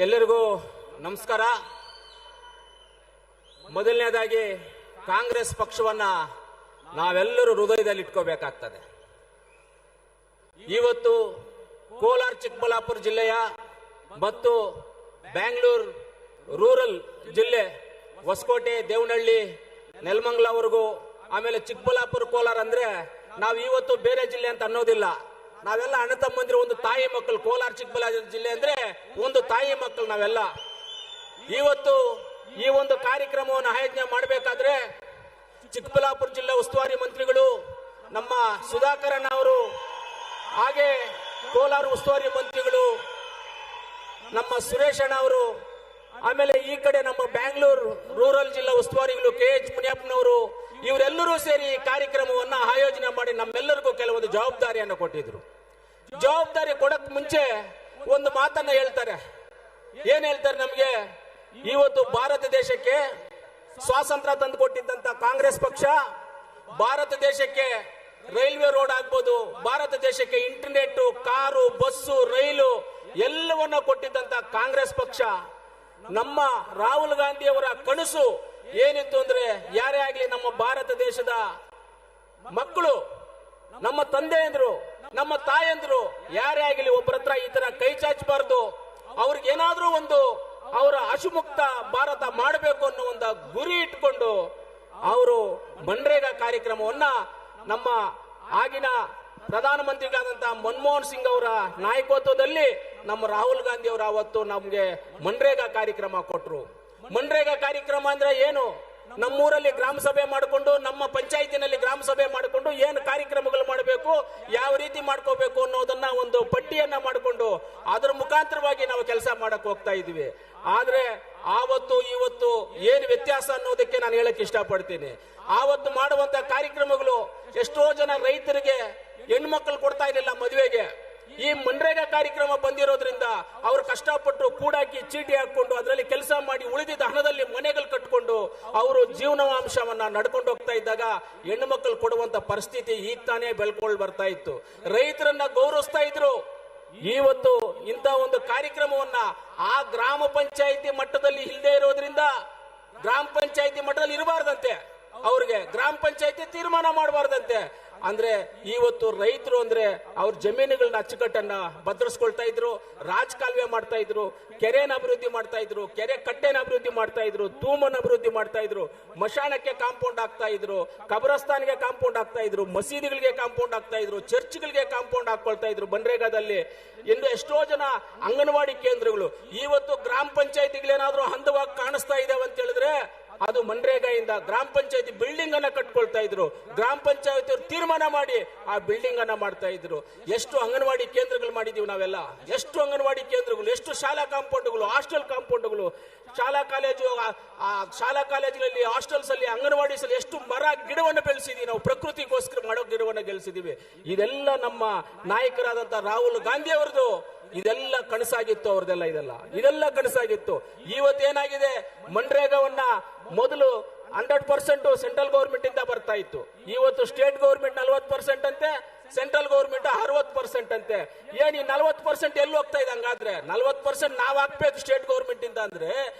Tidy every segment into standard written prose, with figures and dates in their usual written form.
ಎಲ್ಲರಿಗೂ ನಮಸ್ಕಾರ. ಮೊದಲನೇದಾಗಿ ಕಾಂಗ್ರೆಸ್ ಪಕ್ಷವನ್ನ ನಾವೆಲ್ಲರೂ ಹೃದಯದಲ್ಲಿ ಇಟ್ಕೋಬೇಕಾಗ್ತದೆ. ಇವತ್ತು ಕೋಲಾರ ಚಿಕ್ಕಬಳ್ಳಾಪುರ ಜಿಲ್ಲೆಯ ಮತ್ತು ಬ್ಯಾಂಗ್ಳೂರು ರೂರಲ್ ಜಿಲ್ಲೆ ಹೊಸಕೋಟೆ, ದೇವನಹಳ್ಳಿ, ನೆಲಮಂಗಲವರೆಗೂ, ಆಮೇಲೆ ಚಿಕ್ಕಬಳ್ಳಾಪುರ, ಕೋಲಾರ ಅಂದ್ರೆ ನಾವು ಇವತ್ತು ಬೇರೆ ಜಿಲ್ಲೆ ಅಂತ ಅನ್ನೋದಿಲ್ಲ. ನಾವೆಲ್ಲ ಅಣ್ಣ ತಮ್ಮಂದಿರು, ಒಂದು ತಾಯಿ ಮಕ್ಕಳು. ಕೋಲಾರ ಚಿಕ್ಕಬಳ್ಳಾಪುರ ಜಿಲ್ಲೆ ಅಂದ್ರೆ ಒಂದು ತಾಯಿ ಮಕ್ಕಳು ನಾವೆಲ್ಲ. ಇವತ್ತು ಈ ಒಂದು ಕಾರ್ಯಕ್ರಮವನ್ನು ಆಯೋಜನೆ ಮಾಡಬೇಕಾದ್ರೆ ಚಿಕ್ಕಬಳ್ಳಾಪುರ ಜಿಲ್ಲಾ ಉಸ್ತುವಾರಿ ಮಂತ್ರಿಗಳು ನಮ್ಮ ಸುಧಾಕರನ್ ಅವರು, ಹಾಗೆ ಕೋಲಾರ ಉಸ್ತುವಾರಿ ಮಂತ್ರಿಗಳು ನಮ್ಮ ಸುರೇಶ್ ಅಣ್ಣ ಅವರು, ಆಮೇಲೆ ಈ ಕಡೆ ನಮ್ಮ ಬ್ಯಾಂಗ್ಳೂರು ರೂರಲ್ ಜಿಲ್ಲಾ ಉಸ್ತುವಾರಿಗಳು KH ಮುನಿಯಪ್ಪನವರು, ಇವರೆಲ್ಲರೂ ಸೇರಿ ಈ ಕಾರ್ಯಕ್ರಮವನ್ನ ಆಯೋಜನೆ ಮಾಡಿ ನಮ್ಮೆಲ್ಲರಿಗೂ ಕೆಲವೊಂದು ಜವಾಬ್ದಾರಿಯನ್ನು ಕೊಟ್ಟಿದ್ರು. ಜವಾಬ್ದಾರಿ ಕೊಡಕ್ ಮುಂಚೆ ಒಂದು ಮಾತನ್ನ ಹೇಳ್ತಾರೆ. ಏನ್ ಹೇಳ್ತಾರೆ? ನಮ್ಗೆ ಇವತ್ತು ಭಾರತ ದೇಶಕ್ಕೆ ಸ್ವಾತಂತ್ರ್ಯ ತಂದು ಕೊಟ್ಟಿದ್ದಂತ ಕಾಂಗ್ರೆಸ್ ಪಕ್ಷ, ಭಾರತ ದೇಶಕ್ಕೆ ರೈಲ್ವೆ ರೋಡ್ ಆಗ್ಬೋದು, ಭಾರತ ದೇಶಕ್ಕೆ ಇಂಟರ್ನೆಟ್, ಕಾರು, ಬಸ್ಸು, ರೈಲು ಎಲ್ಲವನ್ನ ಕೊಟ್ಟಿದ್ದಂತ ಕಾಂಗ್ರೆಸ್ ಪಕ್ಷ, ನಮ್ಮ ರಾಹುಲ್ ಗಾಂಧಿ ಅವರ ಕನಸು ಏನಿತ್ತು ಅಂದ್ರೆ, ಯಾರೇ ಆಗ್ಲಿ ನಮ್ಮ ಭಾರತ ದೇಶದ ಮಕ್ಕಳು, ನಮ್ಮ ತಂದೆಯಂದ್ರು, ನಮ್ಮ ತಾಯಂದ್ರು ಯಾರೇ ಆಗಲಿ ಒಬ್ಬರ ಹತ್ರ ಈ ತರ ಕೈ ಚಾಚಬಾರ್ದು, ಅವ್ರಿಗೆ ಏನಾದ್ರೂ ಒಂದು ಅವರ ಹಸುಮುಕ್ತ ಭಾರತ ಮಾಡಬೇಕು ಅನ್ನೋ ಒಂದು ಗುರಿ ಇಟ್ಕೊಂಡು ಅವರು ಮನ್ರೇಗಾ ಕಾರ್ಯಕ್ರಮವನ್ನ ನಮ್ಮ ಆಗಿನ ಪ್ರಧಾನಮಂತ್ರಿಗಳಾದಂತಹ ಮನಮೋಹನ್ ಸಿಂಗ್ ಅವರ ನಾಯಕತ್ವದಲ್ಲಿ ನಮ್ಮ ರಾಹುಲ್ ಗಾಂಧಿ ಅವರು ಅವತ್ತು ನಮ್ಗೆ ಮನ್ರೇಗಾ ಕಾರ್ಯಕ್ರಮ ಕೊಟ್ರು. ಮನ್ರೇಗಾ ಕಾರ್ಯಕ್ರಮ ಅಂದ್ರೆ ಏನು? ನಮ್ಮೂರಲ್ಲಿ ಗ್ರಾಮ ಸಭೆ ಮಾಡಿಕೊಂಡು, ನಮ್ಮ ಪಂಚಾಯತಿನಲ್ಲಿ ಗ್ರಾಮ ಸಭೆ ಮಾಡಿಕೊಂಡು ಏನು ಕಾರ್ಯಕ್ರಮಗಳು ಮಾಡಬೇಕು, ಯಾವ ರೀತಿ ಮಾಡ್ಕೋಬೇಕು ಅನ್ನೋದನ್ನ ಒಂದು ಪಟ್ಟಿಯನ್ನ ಮಾಡಿಕೊಂಡು ಅದರ ಮುಖಾಂತರವಾಗಿ ನಾವು ಕೆಲಸ ಮಾಡಕ್ ಹೋಗ್ತಾ ಇದ್ವಿ. ಆದ್ರೆ ಆವತ್ತು ಇವತ್ತು ಏನು ವ್ಯತ್ಯಾಸ ಅನ್ನೋದಕ್ಕೆ ನಾನು ಹೇಳಕ್ ಇಷ್ಟಪಡ್ತೀನಿ. ಆವತ್ತು ಮಾಡುವಂತ ಕಾರ್ಯಕ್ರಮಗಳು ಎಷ್ಟೋ ಜನ ರೈತರಿಗೆ ಹೆಣ್ಮಕ್ಳು ಕೊಡ್ತಾ ಇರಲಿಲ್ಲ ಮದುವೆಗೆ. ಈ ಮನ್ರೇಗಾ ಕಾರ್ಯಕ್ರಮ ಬಂದಿರೋದ್ರಿಂದ ಅವರು ಕಷ್ಟಪಟ್ಟು ಕೂಡಾಕಿ ಚೀಟಿ ಹಾಕೊಂಡು ಅದರಲ್ಲಿ ಕೆಲಸ ಮಾಡಿ ಉಳಿದಿದ್ದ ಹಣದಲ್ಲಿ ಮನೆಗಳು ಕಟ್ಕೊಂಡು ಅವರು ಜೀವನಾಂಶವನ್ನ ನಡ್ಕೊಂಡು ಹೋಗ್ತಾ ಇದ್ದಾಗ ಹೆಣ್ಣು ಮಕ್ಕಳು ಕೊಡುವಂತ ಪರಿಸ್ಥಿತಿ ಈಗ ತಾನೇ ಬೆಳ್ಕೊಂಡು ಬರ್ತಾ ಇತ್ತು. ರೈತರನ್ನ ಗೌರವಿಸ್ತಾ ಇದ್ರು. ಇವತ್ತು ಇಂಥ ಒಂದು ಕಾರ್ಯಕ್ರಮವನ್ನ ಆ ಗ್ರಾಮ ಪಂಚಾಯಿತಿ ಮಟ್ಟದಲ್ಲಿ ಇಲ್ಲದೆ ಇರೋದ್ರಿಂದ, ಗ್ರಾಮ ಪಂಚಾಯಿತಿ ಮಟ್ಟದಲ್ಲಿ ಇರಬಾರ್ದಂತೆ, ಅವ್ರಿಗೆ ಗ್ರಾಮ ಪಂಚಾಯಿತಿ ತೀರ್ಮಾನ ಮಾಡಬಾರ್ದಂತೆ. ಅಂದ್ರೆ ಇವತ್ತು ರೈತರು ಅಂದ್ರೆ ಅವ್ರ ಜಮೀನುಗಳನ್ನ ಅಚ್ಚುಕಟ್ಟನ್ನ ಭದ್ರಿಸ್ಕೊಳ್ತಾ ಇದ್ರು, ರಾಜಕಾಲುವೆ ಮಾಡ್ತಾ ಇದ್ರು, ಕೆರೆನ ಅಭಿವೃದ್ಧಿ ಮಾಡ್ತಾ ಇದ್ರು, ಕೆರೆ ಕಟ್ಟೆನ ಅಭಿವೃದ್ಧಿ ಮಾಡ್ತಾ ಇದ್ರು, ತೂಮನ್ನ ಅಭಿವೃದ್ಧಿ ಮಾಡ್ತಾ ಇದ್ರು, ಮಶಾನಕ್ಕೆ ಕಾಂಪೌಂಡ್ ಆಗ್ತಾ ಇದ್ರು, ಕಬ್ರಸ್ತಾನ್ಗೆ ಕಾಂಪೌಂಡ್ ಆಗ್ತಾ ಇದ್ರು, ಮಸೀದಿಗಳಿಗೆ ಕಾಂಪೌಂಡ್ ಆಗ್ತಾ ಇದ್ರು, ಚರ್ಚ್ಗಳಿಗೆ ಕಾಂಪೌಂಡ್ ಹಾಕೊಳ್ತಾ ಇದ್ರು ಮನ್ರೇಗಾದಲ್ಲಿ. ಇನ್ನು ಎಷ್ಟೋ ಜನ ಅಂಗನವಾಡಿ ಕೇಂದ್ರಗಳು ಇವತ್ತು ಗ್ರಾಮ ಪಂಚಾಯತಿಗಳೇನಾದ್ರೂ ಹಂತವಾಗಿ ಕಾಣಿಸ್ತಾ ಇದಾವೆ ಅಂತ ಹೇಳಿದ್ರೆ ಅದು ಮನ್ರೇಗಾಯಿಂದ. ಗ್ರಾಮ ಪಂಚಾಯತಿ ಬಿಲ್ಡಿಂಗ್ ಅನ್ನ ಕಟ್ಕೊಳ್ತಾ ಇದ್ರು, ಗ್ರಾಮ ಪಂಚಾಯತಿ ತೀರ್ಮಾನ ಮಾಡಿ ಆ ಬಿಲ್ಡಿಂಗ್ ಅನ್ನ ಮಾಡ್ತಾ ಇದ್ರು. ಎಷ್ಟು ಅಂಗನವಾಡಿ ಕೇಂದ್ರಗಳು ಮಾಡಿದೀವಿ ನಾವೆಲ್ಲ, ಎಷ್ಟು ಅಂಗನವಾಡಿ ಕೇಂದ್ರಗಳು, ಎಷ್ಟು ಶಾಲಾ ಕಾಂಪೌಂಡ್ಗಳು, ಹಾಸ್ಟೆಲ್ ಕಾಂಪೌಂಡ್ಗಳು, ಶಾಲಾ ಕಾಲೇಜುಗಳಲ್ಲಿ, ಹಾಸ್ಟೆಲ್ಸ್ ಅಲ್ಲಿ, ಅಂಗನವಾಡೀಸ್ ಅಲ್ಲಿ ಎಷ್ಟು ಮರ ಗಿಡವನ್ನು ಬೆಳೆಸಿದೀವಿ ನಾವು, ಪ್ರಕೃತಿಗೋಸ್ಕರ ಮಾಡೋ ಗಿಡವನ್ನು ಗೆಲ್ಸಿದೀವಿ. ಇದೆಲ್ಲ ನಮ್ಮ ನಾಯಕರಾದಂತ ರಾಹುಲ್ ಗಾಂಧಿ ಅವರದು ಇದೆಲ್ಲ ಕನಸಾಗಿತ್ತು ಅವ್ರದೆಲ್ಲ. ಇದೆಲ್ಲ ಕನಸಾಗಿತ್ತು. ಇವತ್ತೇನಾಗಿದೆ, ಮನ್ರೇಗಾವನ್ನ ಮೊದಲು 100% ಸೆಂಟ್ರಲ್ ಗೌರ್ಮೆಂಟ್ ಇಂದ ಬರ್ತಾ ಇತ್ತು. ಇವತ್ತು ಸ್ಟೇಟ್ ಗೌರ್ಮೆಂಟ್ 40% ಅಂತೆ, ಸೆಂಟ್ರಲ್ ಗೌರ್ಮೆಂಟ್ 60% ಅಂತೆ. ಏನ್ ಈ 40% ಎಲ್ಲಿ ಹೋಗ್ತಾ ಇದೆ? ಹಂಗಾದ್ರೆ 40% ನಾವ್ ಹಾಕ್ಬೇಕು ಸ್ಟೇಟ್ ಗೌರ್ಮೆಂಟ್ ಇಂದ ಅಂದ್ರೆ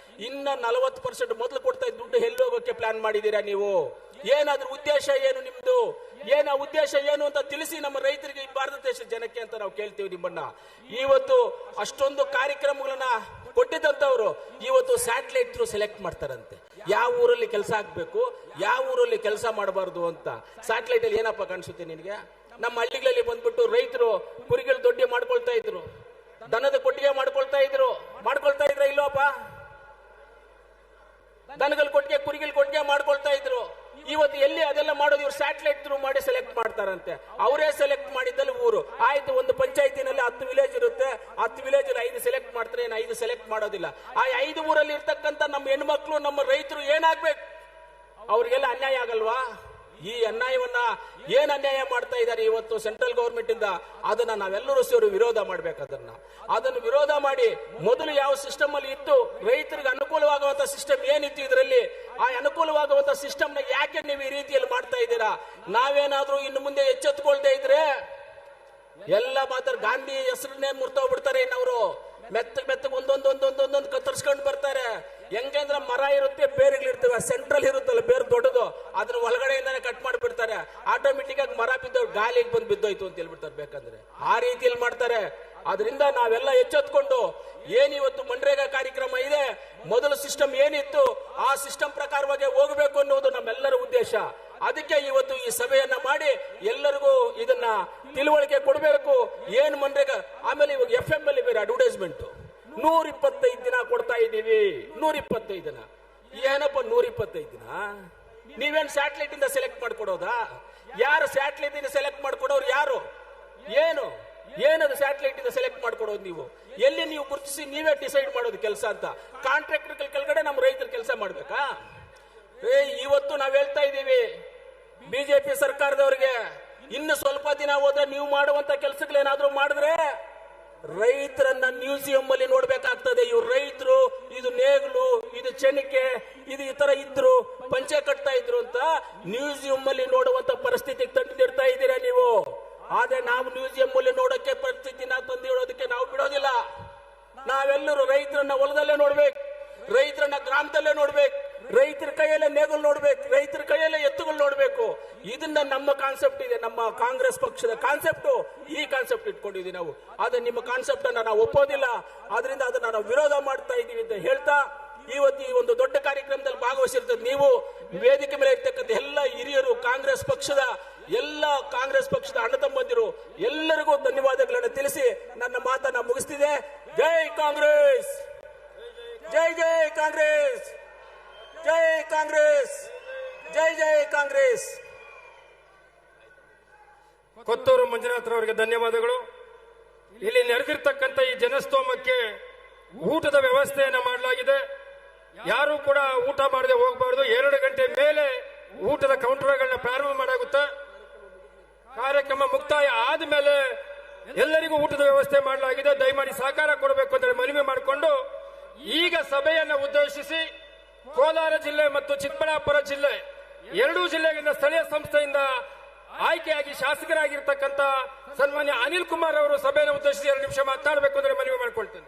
ಇನ್ನ 40% ಮೊದಲು ಕೊಡ್ತಾ ಇದ್ದ ದುಡ್ಡು ಎಲ್ಲಿ ಹೋಗೋಕೆ ಪ್ಲಾನ್ ಮಾಡಿದೀರಾ ನೀವು? ಏನಾದ್ರೂ ಉದ್ದೇಶ ಏನು ನಿಮ್ದು? ಉದ್ದೇಶ ಏನು ಅಂತ ತಿಳಿಸಿ ನಮ್ಮ ರೈತರಿಗೆ, ಈ ಭಾರತ ದೇಶದ ಜನಕ್ಕೆ ಅಂತ ನಾವು ಕೇಳ್ತೀವಿ ನಿಮ್ಮನ್ನ. ಇವತ್ತು ಅಷ್ಟೊಂದು ಕಾರ್ಯಕ್ರಮಗಳನ್ನ ಕೊಟ್ಟಿದ್ದಂತವ್ರು ಇವತ್ತು ಸ್ಯಾಟಲೈಟ್ ಥ್ರೂ ಸೆಲೆಕ್ಟ್ ಮಾಡ್ತಾರಂತೆ, ಯಾವ ಊರಲ್ಲಿ ಕೆಲಸ ಆಗ್ಬೇಕು, ಯಾವ ಊರಲ್ಲಿ ಕೆಲಸ ಮಾಡಬಾರ್ದು ಅಂತ. ಸ್ಯಾಟಲೈಟ್ ಅಲ್ಲಿ ಏನಪ್ಪ ಕಾಣಿಸುತ್ತೆ ನಿನಗೆ? ನಮ್ಮ ಹಳ್ಳಿಗಳಲ್ಲಿ ಬಂದ್ಬಿಟ್ಟು ರೈತರು ಕುರಿಗಳು ದೊಡ್ಡ ಮಾಡ್ಕೊಳ್ತಾ ಇದ್ರು, ದನದ ಕೊಟ್ಟಿಗೆ ಮಾಡ್ಕೊಳ್ತಾ ಇದ್ರ ಇಲ್ಲೋಪ್ಪ? ದನಗಳ ಕೊಟ್ಟಿಗೆ, ಕುರಿಗಳ ಕೊಟ್ಟಿಗೆ ಮಾಡ್ಕೊಳ್ತಾ ಇದ್ರು. ಇವತ್ತು ಎಲ್ಲಿ ಅದೆಲ್ಲ ಮಾಡೋದು? ಇವ್ರು ಸ್ಯಾಟಲೈಟ್ ಥ್ರೂ ಮಾಡಿ ಸೆಲೆಕ್ಟ್ ಮಾಡ್ತಾರಂತೆ. ಅವರೇ ಸೆಲೆಕ್ಟ್ ಮಾಡಿದ್ದಲ್ಲಿ ಊರು ಆಯ್ತು. ಒಂದು ಪಂಚಾಯತಿನಲ್ಲಿ 10 ವಿಲೇಜ್ ಇರುತ್ತೆ, 10 ವಿಲೇಜ್ ಅಲ್ಲಿ 5 ಸೆಲೆಕ್ಟ್ ಮಾಡ್ತಾರೆ, 5 ಸೆಲೆಕ್ಟ್ ಮಾಡೋದಿಲ್ಲ. ಆ 5 ಊರಲ್ಲಿ ಇರ್ತಕ್ಕಂಥ ನಮ್ಮ ಹೆಣ್ಮಕ್ಳು, ನಮ್ಮ ರೈತರು ಏನಾಗ್ಬೇಕು? ಅವ್ರಿಗೆಲ್ಲ ಅನ್ಯಾಯ ಆಗಲ್ವಾ? ಈ ಅನ್ಯಾಯವನ್ನ ಏನ್ ಅನ್ಯಾಯ ಮಾಡ್ತಾ ಇದ್ದಾರೆ ಇವತ್ತು ಸೆಂಟ್ರಲ್ ಗೌರ್ಮೆಂಟ್ ಇಂದ, ಅದನ್ನ ನಾವೆಲ್ಲರೂ ಸೇರಿ ವಿರೋಧ ಮಾಡ್ಬೇಕು. ಅದನ್ನು ವಿರೋಧ ಮಾಡಿ ಮೊದಲು ಯಾವ ಸಿಸ್ಟಮ್ ಅಲ್ಲಿ ಇತ್ತು, ರೈತರಿಗೆ ಅನುಕೂಲವಾಗುವಂತ ಸಿಸ್ಟಮ್ ಏನಿತ್ತು ಇದರಲ್ಲಿ, ಆ ಅನುಕೂಲವಾಗುವಂತ ಸಿಸ್ಟಮ್ ನ ಯಾಕೆ ನೀವು ಈ ರೀತಿಯಲ್ಲಿ ಮಾಡ್ತಾ ಇದ್ದೀರಾ? ನಾವೇನಾದ್ರೂ ಇನ್ನು ಮುಂದೆ ಎಚ್ಚೆತ್ತುಕೊಳ್ಳದೆ ಇದ್ರೆ ಎಲ್ಲ ಮಾತ್ರ ಗಾಂಧಿ ಹೆಸರನ್ನೇ ಮುರ್ತೋಗ್ಬಿಡ್ತಾರೆ. ಇನ್ನವರು ಮೆತ್ತಗೆ ಒಂದೊಂದೊಂದೊಂದೊಂದೊಂದು ಕತ್ತರಿಸ್ಕೊಂಡು ಬರ್ತಾರೆ. ಹೆಂಗೆ ಅಂದ್ರೆ ಮರ ಇರುತ್ತೆ, ಬೇರುಗಳಿರ್ತವೆ, ಸೆಂಟ್ರಲ್ ಇರುತ್ತಲ್ಲ ಬೇರು ದೊಡ್ಡದು, ಅದ್ರ ಒಳಗಡೆಯಿಂದಾನೆ ಕಟ್ ಮಾಡಿಬಿಡ್ತಾರೆ. ಆಟೋಮೆಟಿಕ್ ಆಗಿ ಮರ ಬಿದ್ದು ಗಾಳಿಗೆ ಬಂದು ಬಿದ್ದೋಯ್ತು ಅಂತ ಹೇಳ್ಬಿಡ್ತಾರೆ. ಬೇಕಂದ್ರೆ ಆ ರೀತಿಯಲ್ಲಿ ಮಾಡ್ತಾರೆ. ಅದರಿಂದ ನಾವೆಲ್ಲ ಎಚ್ಚೆತ್ಕೊಂಡು ಏನಿವತ್ತು ಮನ್ರೇಗಾ ಕಾರ್ಯಕ್ರಮ ಇದೆ, ಮೊದಲ ಸಿಸ್ಟಮ್ ಏನಿತ್ತು ಆ ಸಿಸ್ಟಮ್ ಪ್ರಕಾರವಾಗಿ ಹೋಗಬೇಕು ಅನ್ನೋದು ನಮ್ಮೆಲ್ಲರ ಉದ್ದೇಶ. ಅದಕ್ಕೆ ಇವತ್ತು ಈ ಸಭೆಯನ್ನ ಮಾಡಿ ಎಲ್ಲರಿಗೂ ಇದನ್ನ ತಿಳುವಳಿಕೆ ಕೊಡಬೇಕು. ಏನ್ ಮನ್ರೇಗಾ, ಆಮೇಲೆ ಇವಾಗ FM ಅಲ್ಲಿ ಬೇರೆ ಅಡ್ವರ್ಟೈಸ್ಮೆಂಟ್ 125 ದಿನ ಕೊಡ್ತಾ ಇದ್ದೀವಿ. 125 ದಿನ ಏನಪ್ಪ 125 ದಿನ? ನೀವೇನ್ ಸ್ಯಾಟಲೈಟ್ ಇಂದ ಸೆಲೆಕ್ಟ್ ಮಾಡ್ಕೊಡೋದಾ? ಯಾರು ಸ್ಯಾಟಲೈಟ್ ಇಂದ ಸೆಲೆಕ್ಟ್ ಮಾಡ್ಕೊಡೋರು ಯಾರು? ಏನದು ಸ್ಯಾಟಲೈಟ್ ಇಂದ ಸೆಲೆಕ್ಟ್ ಮಾಡ್ಕೊಡೋದು? ನೀವು ಎಲ್ಲಿ ನೀವು ಗುರುತಿಸಿ ನೀವೇ ಡಿಸೈಡ್ ಮಾಡೋದು ಕೆಲಸ ಅಂತ? ಕಾಂಟ್ರಾಕ್ಟರ್ ಕೆಳಗಡೆ ನಮ್ಮ ರೈತರ ಕೆಲಸ ಮಾಡ್ಬೇಕಾ? ಇವತ್ತು ನಾವ್ ಹೇಳ್ತಾ ಇದ್ದೀವಿ ಬಿಜೆಪಿ ಸರ್ಕಾರದವರಿಗೆ, ಇನ್ನು ಸ್ವಲ್ಪ ದಿನ ಹೋದ್ರೆ ನೀವು ಮಾಡುವಂತ ಕೆಲಸಗಳೇನಾದ್ರೂ ಮಾಡಿದ್ರೆ ರೈತರನ್ನ ಮ್ಯೂಸಿಯಂ ಅಲ್ಲಿ ನೋಡ್ಬೇಕಾಗ್ತದೆ. ಇವ್ರು ರೈತರು, ಇದು ನೇಗ್ಲು, ಇದು ಚೆನಿಕೆ, ಇದು ಈ ತರ ಇದ್ರು, ಪಂಚೆ ಕಟ್ತಾ ಇದ್ರು ಅಂತ ಮ್ಯೂಸಿಯಂ ಅಲ್ಲಿ ನೋಡುವಂತ ಪರಿಸ್ಥಿತಿಗೆ ತಂದಿಡ್ತಾ ಇದ್ದೀರಾ ನೀವು. ಆದ್ರೆ ನಾವು ಮ್ಯೂಸಿಯಂ ಅಲ್ಲಿ ನೋಡಕ್ಕೆ ಪರಿಸ್ಥಿತಿನ ತಂದಿಡೋದಕ್ಕೆ ನಾವು ಬಿಡೋದಿಲ್ಲ. ನಾವೆಲ್ಲರೂ ರೈತರನ್ನ ಹೊಲದಲ್ಲೇ ನೋಡ್ಬೇಕು, ರೈತರನ್ನ ಗ್ರಾಮದಲ್ಲೇ ನೋಡ್ಬೇಕು, ರೈತರ ಕೈಯಲ್ಲೇ ನೇಗಲು ನೋಡ್ಬೇಕು, ರೈತರ ಕೈಯಲ್ಲೇ ಎತ್ತುಗಳು ನೋಡ್ಬೇಕು. ಇದನ್ನ ನಮ್ಮ ಕಾನ್ಸೆಪ್ಟ್ ಇದೆ, ನಮ್ಮ ಕಾಂಗ್ರೆಸ್ ಪಕ್ಷದ ಕಾನ್ಸೆಪ್ಟ್. ಈ ಕಾನ್ಸೆಪ್ಟ್ ಇಟ್ಕೊಂಡಿದೀವಿ ನಾವು. ಆದ್ರೆ ನಿಮ್ಮ ಕಾನ್ಸೆಪ್ಟ್ ಅನ್ನ ನಾವು ಒಪ್ಪೋದಿಲ್ಲ. ಆದ್ರಿಂದ ಅದನ್ನ ನಾವು ವಿರೋಧ ಮಾಡ್ತಾ ಇದೀವಿ ಅಂತ ಹೇಳ್ತಾ, ಇವತ್ತು ಈ ಒಂದು ದೊಡ್ಡ ಕಾರ್ಯಕ್ರಮದಲ್ಲಿ ಭಾಗವಹಿಸಿರ್ತದೆ ನೀವು ವೇದಿಕೆ ಮೇಲೆ ಇರ್ತಕ್ಕಂಥ ಎಲ್ಲ ಹಿರಿಯರು, ಕಾಂಗ್ರೆಸ್ ಪಕ್ಷದ ಅಣ್ಣ ತಮ್ಮಂದಿರು ಎಲ್ಲರಿಗೂ ಧನ್ಯವಾದಗಳನ್ನು ತಿಳಿಸಿ ನನ್ನ ಮಾತನ್ನ ಮುಗಿಸ್ತಿದೆ. ಜೈ ಕಾಂಗ್ರೆಸ್, ಜೈ ಜೈ ಕಾಂಗ್ರೆಸ್, ಜೈ ಕಾಂಗ್ರೆಸ್, ಜೈ ಜೈ ಕಾಂಗ್ರೆಸ್. ಕೊತ್ತೂರು ಮಂಜುನಾಥ್ರವರಿಗೆ ಧನ್ಯವಾದಗಳು. ಇಲ್ಲಿ ನೆರೆದಿರ್ತಕ್ಕಂಥ ಈ ಜನಸ್ತೋಮಕ್ಕೆ ಊಟದ ವ್ಯವಸ್ಥೆಯನ್ನ ಮಾಡಲಾಗಿದೆ. ಯಾರು ಕೂಡ ಊಟ ಮಾಡದೆ ಹೋಗಬಾರದು. 2 ಗಂಟೆ ಮೇಲೆ ಊಟದ ಕೌಂಟರ್ಗಳನ್ನ ಪ್ರಾರಂಭ ಮಾಡಾಗುತ್ತೆ. ಕಾರ್ಯಕ್ರಮ ಮುಕ್ತಾಯ ಆದ್ಮೇಲೆ ಎಲ್ಲರಿಗೂ ಊಟದ ವ್ಯವಸ್ಥೆ ಮಾಡಲಾಗಿದೆ. ದಯಮಾಡಿ ಸಹಕಾರ ಕೊಡಬೇಕು ಅಂತ ಮನವಿ ಮಾಡಿಕೊಂಡು, ಈಗ ಸಭೆಯನ್ನ ಉದ್ದೇಶಿಸಿ ಕೋಲಾರ ಜಿಲ್ಲೆ ಮತ್ತು ಚಿಕ್ಕಬಳ್ಳಾಪುರ ಜಿಲ್ಲೆ ಎರಡೂ ಜಿಲ್ಲೆಗಳಿಂದ ಸ್ಥಳೀಯ ಸಂಸ್ಥೆಯಿಂದ ಆಯ್ಕೆಯಾಗಿ ಶಾಸಕರಾಗಿರ್ತಕ್ಕಂಥ ಸನ್ಮಾನ್ಯ ಅನಿಲ್ ಕುಮಾರ್ ಅವರು ಸಭೆಯನ್ನು ಉದ್ದೇಶಿಸಿ 2 ನಿಮಿಷ ಮಾತನಾಡಬೇಕು ಅಂದರೆ ಮನವಿ ಮಾಡಿಕೊಳ್ತೇನೆ.